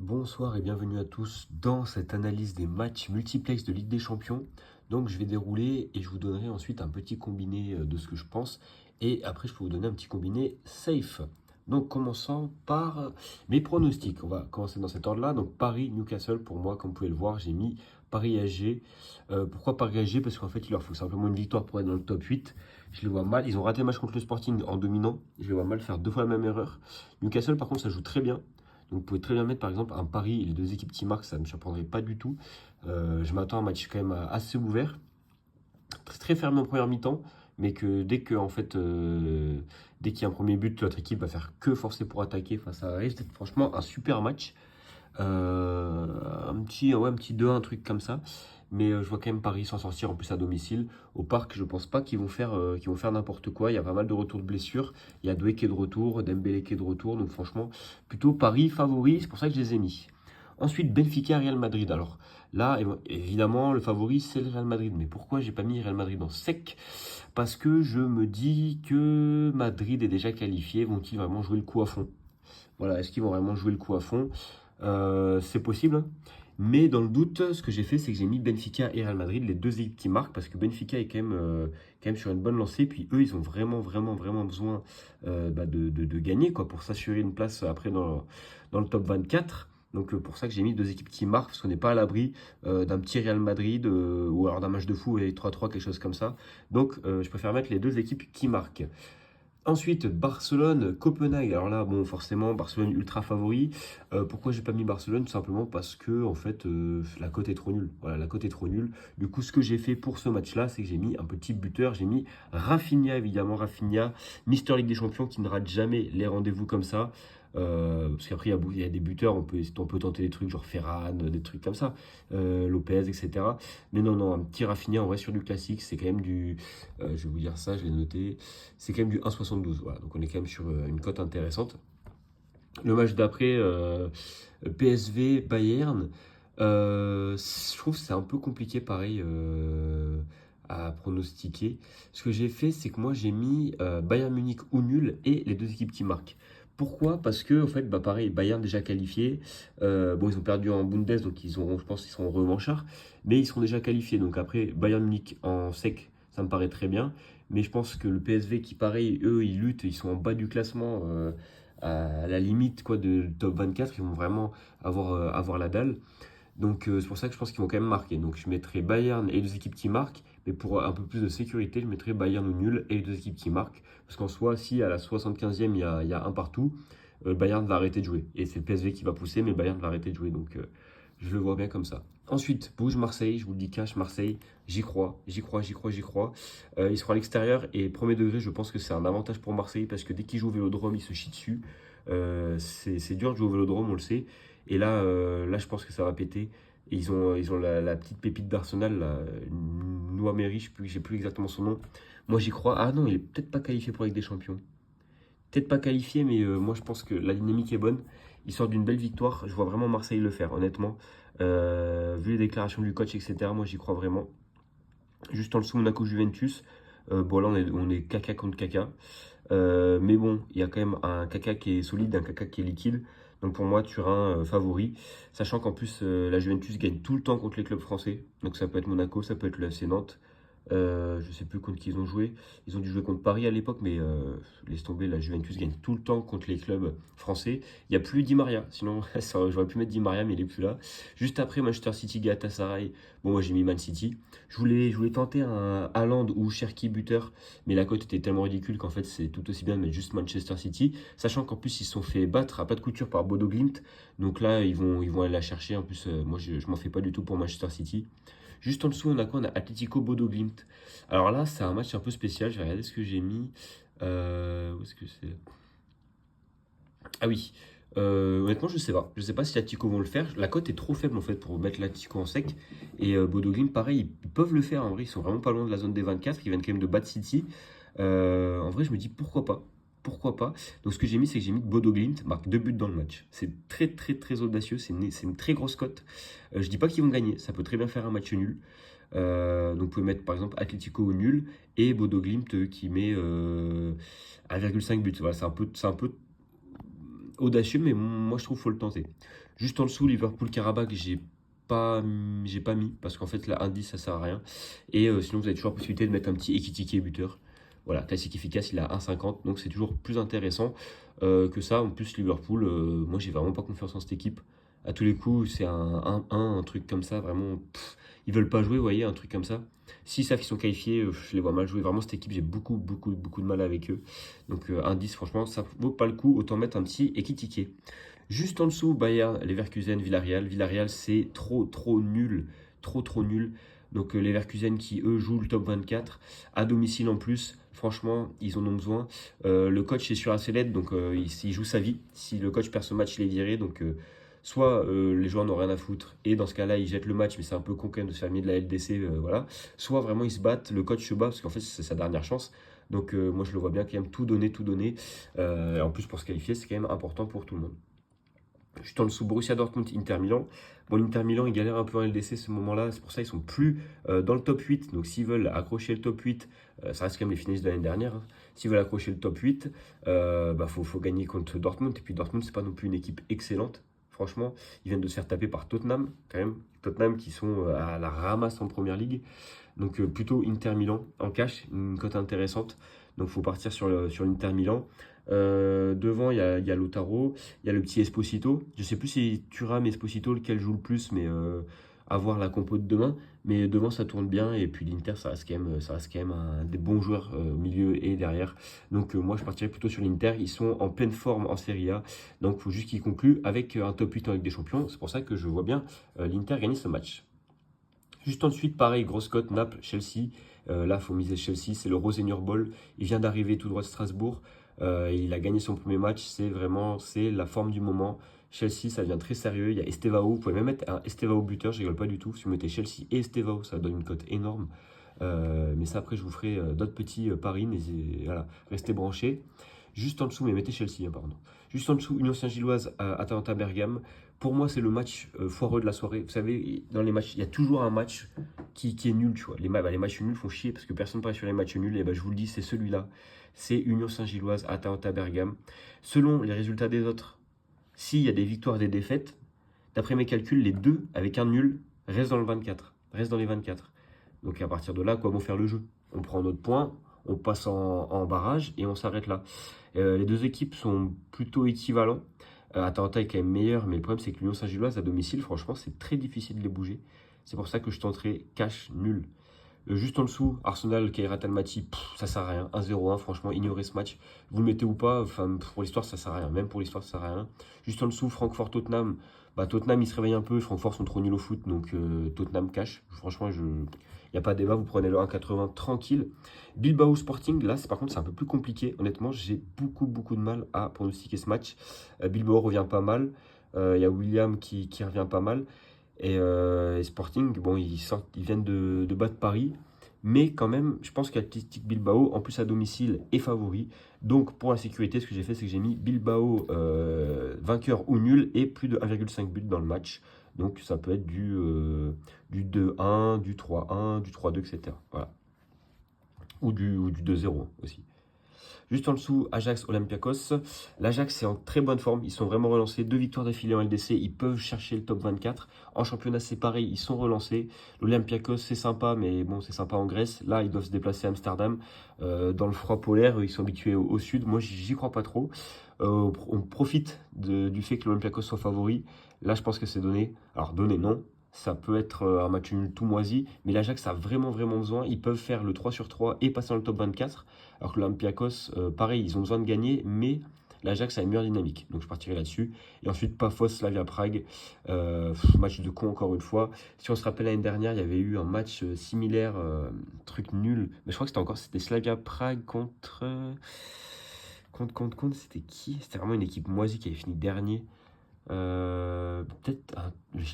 Bonsoir et bienvenue à tous dans cette analyse des matchs multiplex de Ligue des Champions. Donc je vais dérouler et je vous donnerai ensuite un petit combiné de ce que je pense. Et après je peux vous donner un petit combiné safe. Donc commençons par mes pronostics. On va commencer dans cet ordre-là. Donc Paris-Newcastle, pour moi, comme vous pouvez le voir, j'ai mis Paris-AG. Pourquoi Paris-AG? Parce qu'en fait il leur faut simplement une victoire pour être dans le top 8. Je les vois mal. Ils ont raté le match contre le Sporting en dominant. Je les vois mal faire deux fois la même erreur. Newcastle par contre ça joue très bien. Donc vous pouvez très bien mettre par exemple un pari et les deux équipes qui marquent, ça ne me surprendrait pas du tout. Je m'attends à un match quand même assez ouvert, très fermé en première mi-temps, mais que dès qu'il y a un premier but, l'autre équipe va faire que forcer pour attaquer. Enfin, ça risque d'être franchement un super match. Un petit 2-1, un truc comme ça. Mais je vois quand même Paris s'en sortir en plus à domicile. Au Parc, je pense pas qu'ils vont faire n'importe quoi. Il y a pas mal de retours de blessures. Il y a Doué qui est de retour, Dembélé qui est de retour. Donc franchement, plutôt Paris favori. C'est pour ça que je les ai mis. Ensuite, Benfica, Real Madrid. Alors là, évidemment, le favori, c'est le Real Madrid. Mais pourquoi j'ai pas mis Real Madrid en sec? Parce que je me dis que Madrid est déjà qualifié. Vont-ils vraiment jouer le coup à fond? Voilà, est-ce qu'ils vont vraiment jouer le coup à fond? C'est possible, hein. Mais dans le doute, ce que j'ai fait, c'est que j'ai mis Benfica et Real Madrid, les deux équipes qui marquent, parce que Benfica est quand même sur une bonne lancée. Puis eux, ils ont vraiment besoin de gagner quoi, pour s'assurer une place après dans le top 24. Donc pour ça que j'ai mis deux équipes qui marquent, parce qu'on n'est pas à l'abri d'un petit Real Madrid ou alors d'un match de fou et 3-3, quelque chose comme ça. Donc je préfère mettre les deux équipes qui marquent. Ensuite, Barcelone, Copenhague. Alors là, bon, forcément, Barcelone ultra favori. Pourquoi j'ai pas mis Barcelone? Tout simplement parce que, en fait, la cote est trop nulle. Voilà, la cote est trop nulle. Du coup, ce que j'ai fait pour ce match-là, c'est que j'ai mis un petit buteur. J'ai mis Rafinha, évidemment, Rafinha, Mister Ligue des Champions qui ne rate jamais les rendez-vous comme ça. Parce qu'après, il y a des buteurs, on peut tenter des trucs genre Ferran, des trucs comme ça, Lopez, etc. Mais non, un petit Rafinha, en vrai, sur du classique, c'est quand même je vais vous dire ça, je l'ai noté. C'est quand même du 1,72. Voilà, donc on est quand même sur une cote intéressante. Le match d'après, PSV Bayern, je trouve que c'est un peu compliqué pareil à pronostiquer. Ce que j'ai fait, c'est que moi j'ai mis Bayern Munich ou nul et les deux équipes qui marquent. Pourquoi? Parce que en fait, bah pareil, Bayern déjà qualifié. Bon, ils ont perdu en Bundes, donc je pense qu'ils seront revanchards, mais ils seront déjà qualifiés. Donc après, Bayern Munich en sec, ça me paraît très bien. Mais je pense que le PSV qui, pareil, eux, ils luttent, ils sont en bas du classement, à la limite quoi, de top 24, ils vont vraiment avoir la dalle. Donc c'est pour ça que je pense qu'ils vont quand même marquer. Donc je mettrai Bayern et les deux équipes qui marquent, mais pour un peu plus de sécurité, je mettrai Bayern ou nul et les deux équipes qui marquent. Parce qu'en soi, si à la 75e il y a un partout, Bayern va arrêter de jouer. Et c'est le PSV qui va pousser, mais Bayern va arrêter de jouer. Donc je le vois bien comme ça. Ensuite, bouge Marseille, je vous le dis cash, Marseille, j'y crois. Ils seront à l'extérieur et premier degré, je pense que c'est un avantage pour Marseille parce que dès qu'ils jouent au Vélodrome, ils se chient dessus. C'est dur de jouer au Vélodrome, on le sait. Et là je pense que ça va péter. Et ils ont la petite pépite d'Arsenal, là, Nouameri, j'ai plus exactement son nom. Moi j'y crois. Ah non, il est peut-être pas qualifié pour la Ligue des Champions. Peut-être pas qualifié, mais moi je pense que la dynamique est bonne. Il sort d'une belle victoire. Je vois vraiment Marseille le faire, honnêtement. Vu les déclarations du coach, etc., moi j'y crois vraiment. Juste en dessous, Monaco-Juventus. Bon, là on est caca contre caca. Mais bon, il y a quand même un caca qui est solide, un caca qui est liquide. Donc pour moi, Turin favori. Sachant qu'en plus, la Juventus gagne tout le temps contre les clubs français. Donc ça peut être Monaco, ça peut être le FC Nantes. Je ne sais plus contre qui ils ont joué. Ils ont dû jouer contre Paris à l'époque, mais laisse tomber, la Juventus gagne tout le temps contre les clubs français. Il n'y a plus Di Maria, sinon j'aurais pu mettre Di Maria, mais il n'est plus là. Juste après Manchester City, Galatasaray. Bon, moi j'ai mis Man City. Je voulais tenter un Haaland ou Cherki buteur, mais la cote était tellement ridicule qu'en fait c'est tout aussi bien de mettre juste Manchester City. Sachant qu'en plus ils se sont fait battre à pas de couture par Bodo Glimt. Donc là ils vont aller la chercher. En plus, moi je m'en fais pas du tout pour Manchester City. Juste en dessous, on a quoi? On a Atlético Bodo Glimt. Alors là, c'est un match un peu spécial. Je vais regarder ce que j'ai mis. Où est-ce que c'est? Ah oui. Honnêtement, je sais pas. Je sais pas si Atlético vont le faire. La cote est trop faible en fait pour mettre l'Atlético en sec. Et Bodo Glimt, pareil, ils peuvent le faire. En vrai, ils sont vraiment pas loin de la zone des 24. Ils viennent quand même de battre City. En vrai, je me dis pourquoi pas. Pourquoi pas? Donc, ce que j'ai mis, c'est que j'ai mis que Bodo Glimt marque deux buts dans le match. C'est très audacieux. C'est une très grosse cote. Je dis pas qu'ils vont gagner. Ça peut très bien faire un match nul. Donc, vous pouvez mettre par exemple Atlético au nul et Bodo Glimt qui met 1,5 but. Voilà, c'est un peu audacieux, mais moi je trouve qu'il faut le tenter. Juste en dessous, Liverpool-Karabakh, j'ai pas mis parce qu'en fait, là, indice, ça sert à rien. Et sinon, vous avez toujours la possibilité de mettre un petit Ekitike buteur. Voilà, classique efficace, il a 1,50, donc c'est toujours plus intéressant que ça. En plus, Liverpool, moi, j'ai vraiment pas confiance en cette équipe. À tous les coups, c'est un 1-1, un truc comme ça, vraiment. Ils veulent pas jouer, vous voyez, un truc comme ça. Si savent qu'ils sont qualifiés, je les vois mal jouer. Vraiment, cette équipe, j'ai beaucoup de mal avec eux. Donc, indice, franchement, ça vaut pas le coup. Autant mettre un petit Ekitike. Juste en dessous, Bayern, Leverkusen, Villarreal. Villarreal, c'est trop nul. Trop nul. Donc Leverkusen qui, eux, jouent le top 24. À domicile en plus. Franchement, ils en ont besoin. Le coach est sur la sellette, donc il joue sa vie. Si le coach perd ce match, il est viré. Donc soit les joueurs n'ont rien à foutre. Et dans ce cas-là, ils jettent le match. Mais c'est un peu con quand même de se faire mieux de la LDC. Voilà. Soit vraiment ils se battent. Le coach se bat parce qu'en fait, c'est sa dernière chance. Donc moi, je le vois bien quand même tout donner, tout donner. Et en plus, pour se qualifier, c'est quand même important pour tout le monde. Juste en dessous, Borussia Dortmund, Inter Milan. Bon, l'Inter Milan, ils galèrent un peu en LDC ce moment-là. C'est pour ça qu'ils sont plus dans le top 8. Donc, s'ils veulent accrocher le top 8, ça reste quand même les finalistes de l'année dernière. Hein. S'ils veulent accrocher le top 8, faut gagner contre Dortmund. Et puis, Dortmund, c'est pas non plus une équipe excellente. Franchement, ils viennent de se faire taper par Tottenham, quand même. Tottenham qui sont à la ramasse en première ligue. Donc, plutôt Inter Milan en cash, une cote intéressante. Donc, il faut partir sur l'Inter Milan. Devant, il y a Lautaro, il y a le petit Esposito. Je sais plus si Thuram et Esposito, lequel joue le plus, mais à voir la compo de demain. Mais devant, ça tourne bien. Et puis l'Inter, ça reste quand même des bons joueurs au milieu et derrière. Donc moi, je partirais plutôt sur l'Inter. Ils sont en pleine forme en Serie A. Donc il faut juste qu'ils concluent avec un top 8 en Ligue des Champions. C'est pour ça que je vois bien l'Inter gagner ce match. Juste ensuite, pareil, grosse cote, Naples, Chelsea. Là, il faut miser Chelsea, c'est le Roseneur Ball. Il vient d'arriver tout droit de Strasbourg. Il a gagné son premier match, c'est la forme du moment. Chelsea, ça devient très sérieux. Il y a Estevao, vous pouvez même mettre un Estevao buteur, je rigole pas du tout. Si vous mettez Chelsea et Estevao, ça donne une cote énorme. Mais ça, après, je vous ferai d'autres petits paris, mais voilà, restez branchés. Juste en dessous, mais mettez Chelsea, hein, pardon. Juste en dessous, Union Saint-Gilloise, Atalanta Bergame. Pour moi, c'est le match foireux de la soirée. Vous savez, dans les matchs, il y a toujours un match qui est nul, tu vois. Les matchs nuls font chier parce que personne ne parie sur les matchs nuls. Et ben, je vous le dis, c'est celui-là. C'est Union Saint-Gilloise, Atalanta Bergame. Selon les résultats des autres, s'il y a des victoires et des défaites, d'après mes calculs, les deux avec un nul restent dans le 24. Restent dans les 24. Donc à partir de là, quoi bon faire le jeu? On prend notre point, on passe en barrage et on s'arrête là. Les deux équipes sont plutôt équivalents. Atalanta est quand même meilleur, mais le problème c'est que l'Union Saint-Gilloise à domicile, franchement, c'est très difficile de les bouger. C'est pour ça que je tenterai cash nul. Juste en dessous, Arsenal, Kairat Almaty, ça sert à rien. 1-0-1, franchement, ignorez ce match. Vous le mettez ou pas, enfin, pour l'histoire, ça sert à rien. Même pour l'histoire, ça sert à rien. Juste en dessous, Francfort-Tottenham. Tottenham, ils se réveillent un peu. Francfort sont trop nuls au foot, donc Tottenham cash. Franchement, il n'y a pas de débat, vous prenez le 1,80 tranquille. Bilbao Sporting, là, par contre, c'est un peu plus compliqué. Honnêtement, j'ai beaucoup de mal à pronostiquer ce match. Bilbao revient pas mal. Il y a William qui revient pas mal. Et Sporting, bon, ils viennent de battre Paris. Mais quand même, je pense qu'Athletic Bilbao, en plus à domicile, est favori. Donc pour la sécurité, ce que j'ai fait, c'est que j'ai mis Bilbao vainqueur ou nul et plus de 1,5 but dans le match. Donc ça peut être du 2-1, du 3-1, du 3-2, etc. Voilà. Ou du 2-0 aussi. Juste en dessous, Ajax Olympiakos. L'Ajax est en très bonne forme. Ils sont vraiment relancés. 2 victoires d'affilée en LDC. Ils peuvent chercher le top 24. En championnat, c'est pareil. Ils sont relancés. L'Olympiakos, c'est sympa, mais bon, c'est sympa en Grèce. Là, ils doivent se déplacer à Amsterdam. Dans le froid polaire, ils sont habitués au sud. Moi, j'y crois pas trop. On profite du fait que l'Olympiakos soit favori. Là, je pense que c'est donné. Alors, donné, non. Ça peut être un match nul tout moisi, mais l'Ajax a vraiment besoin. Ils peuvent faire le 3 sur 3 et passer dans le top 24. Alors que l'Olympiakos, pareil, ils ont besoin de gagner, mais l'Ajax a une meilleure dynamique. Donc je partirai là-dessus. Et ensuite, Pafos, Slavia Prague. Match de con encore une fois. Si on se rappelle l'année dernière, il y avait eu un match similaire, truc nul. Mais je crois que c'était Slavia Prague contre. C'était qui? C'était vraiment une équipe moisie qui avait fini dernier. Peut-être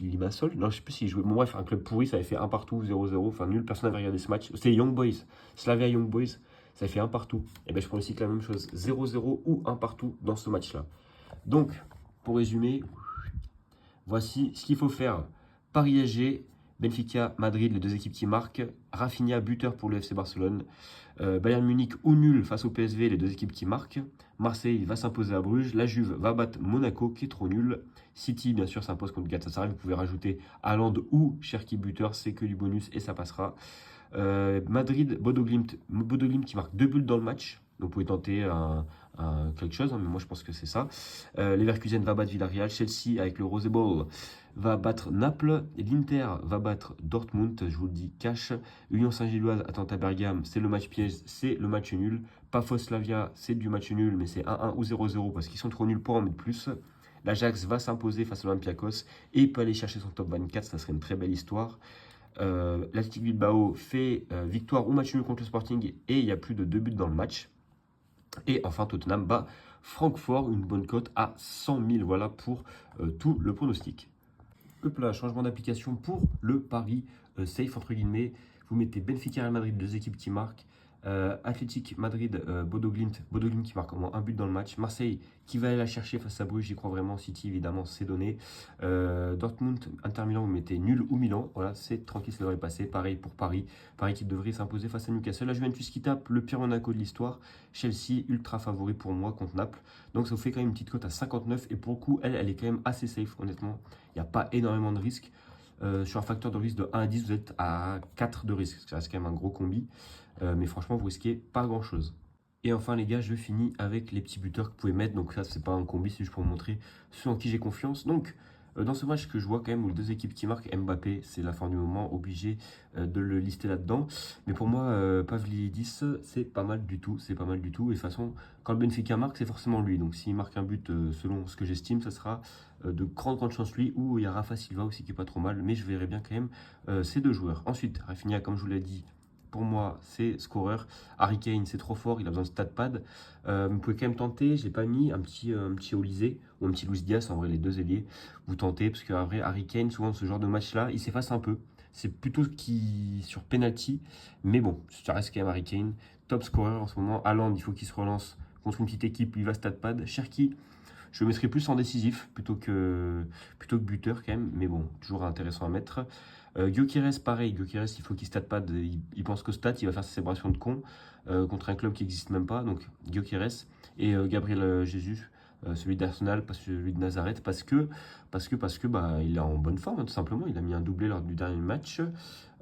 Limassol, non je sais plus s'il jouait, bon, bref un club pourri, ça avait fait 1 partout, 0-0, enfin nul, personne n'avait regardé ce match, c'était Young Boys, Slavia Young Boys, ça avait fait 1 partout, et ben je prends aussi que la même chose, 0-0 ou 1 partout dans ce match là. Donc pour résumer, voici ce qu'il faut faire. Paris SG, Benfica, Madrid, les deux équipes qui marquent. Rafinha, buteur pour le FC Barcelone. Bayern Munich ou nul face au PSV, les deux équipes qui marquent. Marseille va s'imposer à Bruges. La Juve va battre Monaco, qui est trop nul. City, bien sûr, s'impose contre Galatasaray. Vous pouvez rajouter Haaland ou Cherki buteur, c'est que du bonus et ça passera. Madrid, Bodo Glimt qui marque 2 buts dans le match. Donc vous pouvez tenter quelque chose, hein, mais moi je pense que c'est ça. Leverkusen va battre Villarreal. Chelsea avec le Rose Bowl va battre Naples. L'Inter va battre Dortmund, je vous le dis cash. Union Saint-Gilloise, Atalanta Bergame, c'est le match piège, c'est le match nul. Pafos Slavia, c'est du match nul, mais c'est 1-1 ou 0-0 parce qu'ils sont trop nuls pour en mettre plus. L'Ajax va s'imposer face à l'Olympiakos et peut aller chercher son top 24, ça serait une très belle histoire. L'Athletic Bilbao fait victoire ou match nul contre le Sporting et il y a plus de 2 buts dans le match. Et enfin, Tottenham bat Francfort, une bonne cote à 100 000. Voilà pour tout le pronostic. Hop là, changement d'application pour le pari safe, entre guillemets. Vous mettez Benfica Real Madrid, deux équipes qui marquent. Athletic Madrid, Bodo Glimt qui marque au moins un but dans le match. Marseille qui va aller la chercher face à Bruges, j'y crois vraiment. City, évidemment, c'est donné. Dortmund, Inter Milan, vous mettez nul ou Milan. Voilà, c'est tranquille, ça devrait passer. Pareil pour Paris. Paris qui devrait s'imposer face à Newcastle. La Juventus qui tape le pire Monaco de l'histoire. Chelsea, ultra favori pour moi contre Naples. Donc ça vous fait quand même une petite cote à 59. Et pour le coup, elle est quand même assez safe, honnêtement. Il n'y a pas énormément de risques. Sur un facteur de risque de 1 à 10, vous êtes à 4 de risque. Ça reste quand même un gros combi. Mais franchement, vous risquez pas grand chose. Et enfin, les gars, je finis avec les petits buteurs que vous pouvez mettre. Donc, ça, c'est pas un combi, c'est juste pour vous montrer ceux en qui j'ai confiance. Donc, dans ce match que je vois quand même, où les deux équipes qui marquent, Mbappé, c'est la fin du moment, obligé de le lister là-dedans. Mais pour moi, Pavlidis, c'est pas mal du tout. C'est pas mal du tout. Et de toute façon, quand le Benfica marque, c'est forcément lui. Donc, s'il marque un but selon ce que j'estime, ça sera de grandes chances lui. Ou il y a Rafa Silva aussi qui est pas trop mal. Mais je verrai bien quand même ces deux joueurs. Ensuite, Rafinha, comme je vous l'ai dit, pour moi, c'est scoreur. Harry Kane, c'est trop fort, il a besoin de stat pad. Vous pouvez quand même tenter, je n'ai pas mis un petit Olysée ou un petit Luis Diaz, en vrai, les deux ailiers. Vous tentez, parce qu'en vrai, Harry Kane, souvent, ce genre de match-là, il s'efface un peu. C'est plutôt qui sur penalty, mais bon, ça reste quand même Harry Kane. Top scorer en ce moment. Haaland, il faut qu'il se relance contre une petite équipe, lui va stat pad. Cherki, je le mettrais plus en décisif plutôt que buteur quand même, mais bon, toujours intéressant à mettre. Gyökeres, pareil, Gyökeres, il faut qu'il stat pas, il pense qu'au stat, il va faire sa célébration de con contre un club qui n'existe même pas, donc Gyökeres. Et Gabriel Jesus, celui d'Arsenal, pas celui de Nazareth, parce que bah, il est en bonne forme, hein, tout simplement. Il a mis un doublé lors du dernier match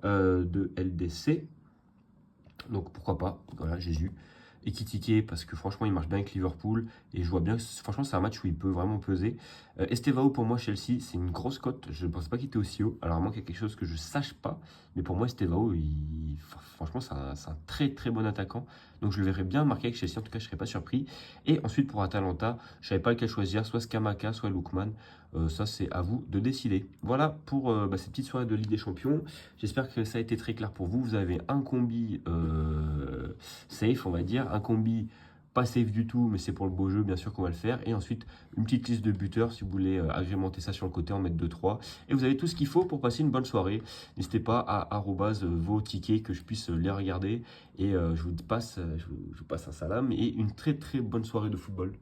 de LDC. Donc pourquoi pas, voilà, Jésus. Ekitike, parce que franchement, il marche bien avec Liverpool. Et je vois bien, franchement, c'est un match où il peut vraiment peser. Estevao, pour moi, Chelsea, c'est une grosse cote. Je ne pensais pas qu'il était aussi haut. Alors, à moins qu'il y ait quelque chose que je ne sache pas. Mais pour moi, Estevao, franchement, c'est un très très bon attaquant. Donc, je le verrais bien marquer avec Chelsea. En tout cas, je ne serais pas surpris. Et ensuite, pour Atalanta, je ne savais pas lequel choisir. Soit Scamacca, soit Lookman. Ça, c'est à vous de décider. Voilà pour cette petite soirée de Ligue des Champions. J'espère que ça a été très clair pour vous. Vous avez un combi safe, on va dire. Un combi pas safe du tout, mais c'est pour le beau jeu, bien sûr qu'on va le faire. Et ensuite, une petite liste de buteurs, si vous voulez agrémenter ça sur le côté, en mettre 2-3. Et vous avez tout ce qu'il faut pour passer une bonne soirée. N'hésitez pas à vos tickets, que je puisse les regarder. Et je vous passe un salam et une très très bonne soirée de football.